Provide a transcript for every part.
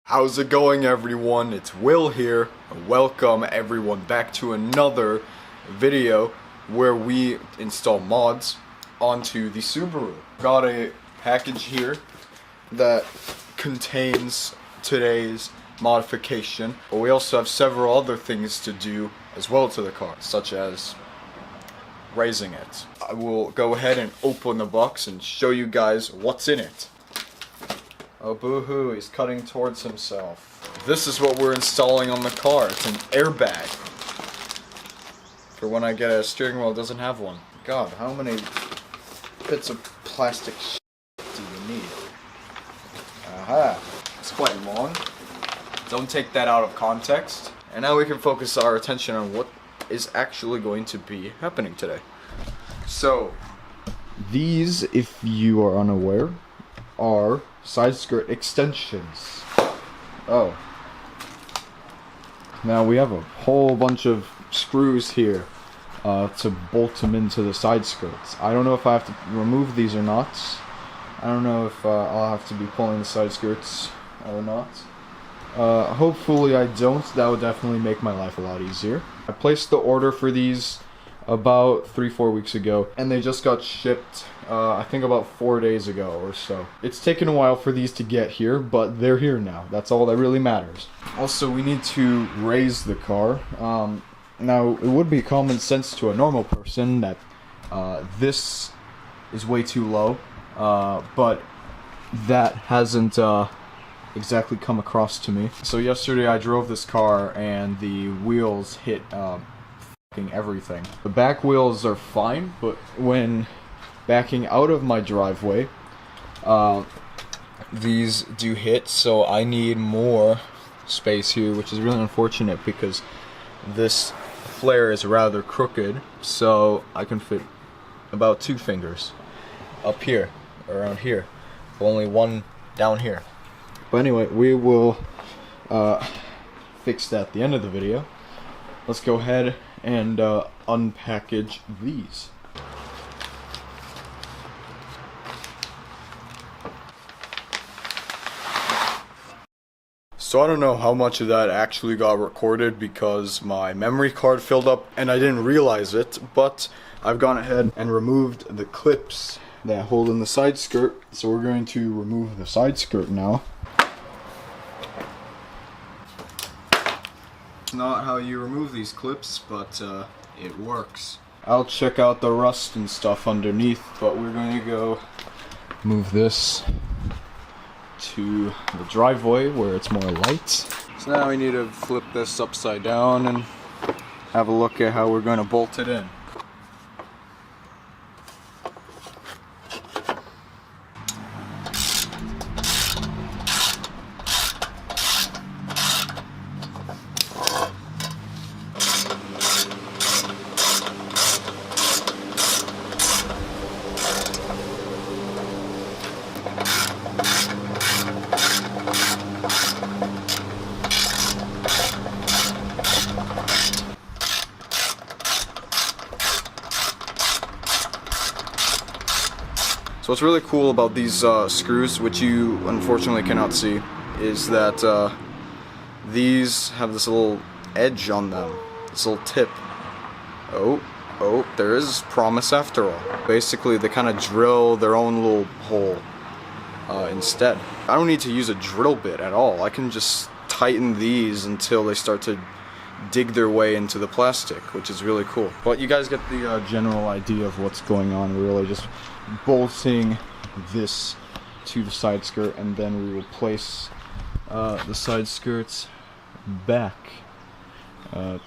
How's it going, everyone? It's Will here. Welcome everyone back to another video where we install mods onto the Subaru. Got a package here that contains today's modification, but we also have several other things to do as well to the car, such as raising it. I will go ahead and open the box and show you guys what's in it. Oh, boo-hoo, he's cutting towards himself. This is what we're installing on the car. It's an airbag. For when I get a steering wheel, it doesn't have one. God, how many bits of plastic shit do you need? Aha. It's quite long. Don't take that out of context. And now we can focus our attention on what is actually going to be happening today. So, these, if you are unaware, are side skirt extensions. Oh. Now we have a whole bunch of screws here to bolt them into the side skirts. I don't know if I have to remove these or not. I don't know if I'll have to be pulling the side skirts or not. Hopefully I don't. That would definitely make my life a lot easier. I placed the order for these about 3-4 weeks ago, and they just got shipped I think about 4 days ago or so. It's taken a while for these to get here, but they're here now. That's all that really matters. Also, we need to raise the car. Now, it would be common sense to a normal person that this is way too low, but that hasn't exactly come across to me. So yesterday I drove this car and the wheels hit everything. The back wheels are fine, but when backing out of my driveway, these do hit, so I need more space here, which is really unfortunate because this flare is rather crooked, so I can fit about 2 fingers up here, around here, but only one down here. But anyway, we will fix that at the end of the video. Let's go ahead and unpackage these. So I don't know how much of that actually got recorded because my memory card filled up and I didn't realize it, but I've gone ahead and removed the clips that hold in the side skirt. So we're going to remove the side skirt now. It's not how you remove these clips, but it works. I'll check out the rust and stuff underneath, but we're going to go move this to the driveway where it's more light. So now we need to flip this upside down and have a look at how we're going to bolt it in. So what's really cool about these screws, which you unfortunately cannot see, is that these have this little edge on them, this little tip. Oh, there is promise after all. Basically, they kind of drill their own little hole instead. I don't need to use a drill bit at all. I can just tighten these until they start to dig their way into the plastic, which is really cool. But you guys get the general idea of what's going on. We're really just bolting this to the side skirt, and then we will place the side skirts back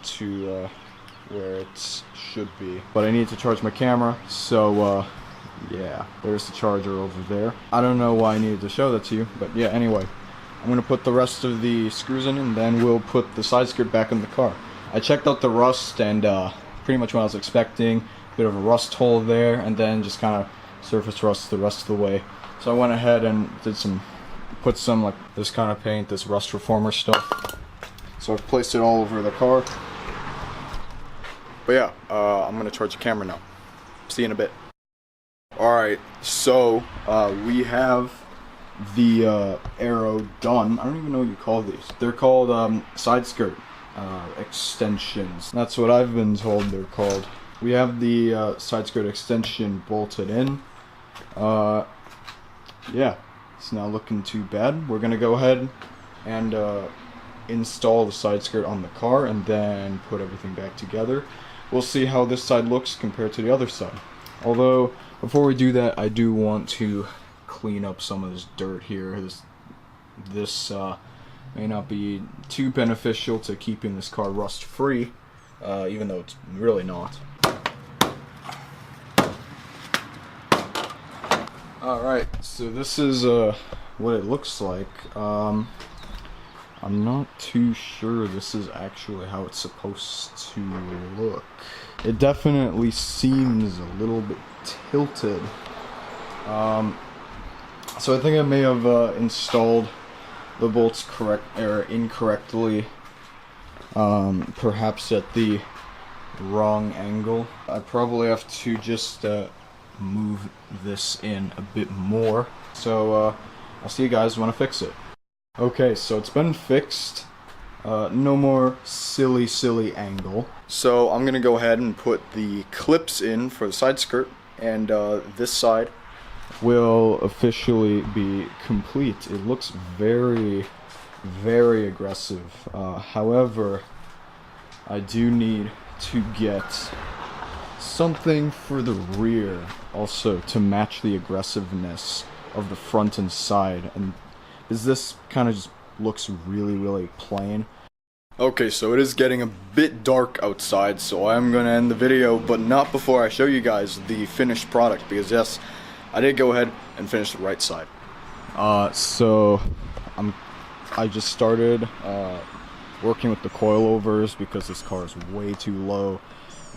to where it should be. But I need to charge my camera, so yeah, there's the charger over there. I don't know why I needed to show that to you, but yeah, anyway, I'm gonna put the rest of the screws in, and then we'll put the side skirt back in the car. I checked out the rust, and pretty much what I was expecting. Bit of a rust hole there, and then just kind of surface rust the rest of the way. So I went ahead and put some like this kind of paint, this rust reformer stuff. So I've placed it all over the car. But yeah, I'm gonna charge the camera now. See you in a bit. Alright, so we have the AERO done. I don't even know what you call these. They're called side skirt extensions. That's what I've been told they're called. We have the side skirt extension bolted in. Yeah, it's not looking too bad. We're gonna go ahead and install the side skirt on the car and then put everything back together. We'll see how this side looks compared to the other side. Although, before we do that, I do want to clean up some of this dirt here. This may not be too beneficial to keeping this car rust free, even though it's really not. Alright, so this is what it looks like. I'm not too sure this is actually how it's supposed to look. It definitely seems a little bit tilted. So I think I may have installed the bolts incorrectly, perhaps at the wrong angle. I probably have to just move this in a bit more. So I'll see you guys when I fix it. Okay, so it's been fixed. No more silly angle. So I'm gonna go ahead and put the clips in for the side skirt, and this side will officially be complete. It looks very aggressive. However, I do need to get something for the rear also to match the aggressiveness of the front and side, and this kind of just looks really plain. Okay, so it is getting a bit dark outside, so I'm gonna end the video, but not before I show you guys the finished product, because yes, I did go ahead and finish the right side. So I just started working with the coilovers because this car is way too low.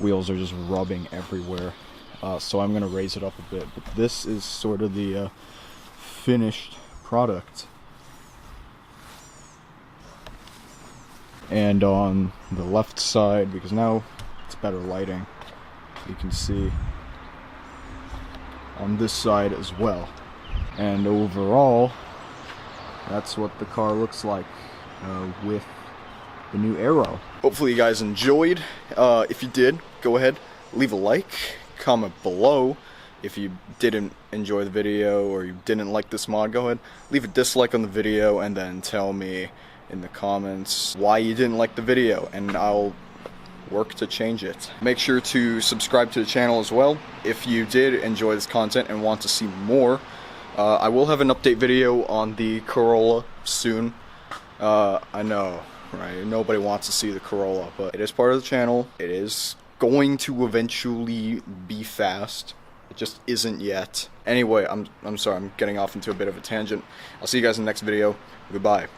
Wheels are just rubbing everywhere. So I'm gonna raise it up a bit, but this is sort of the finished product. And on the left side, because now it's better lighting, you can see on this side as well. And overall, that's what the car looks like with the new AERO. Hopefully you guys enjoyed. If you did, go ahead, leave a like, comment below. If you didn't enjoy the video or you didn't like this mod, go ahead, leave a dislike on the video and then tell me in the comments why you didn't like the video, and I'll work to change it. Make sure to subscribe to the channel as well if you did enjoy this content and want to see more. I will have an update video on the Corolla soon. I know, right? Nobody wants to see the Corolla, but it is part of the channel. It is going to eventually be fast. It just isn't yet. Anyway, I'm sorry, I'm getting off into a bit of a tangent. I'll see you guys in the next video. Goodbye.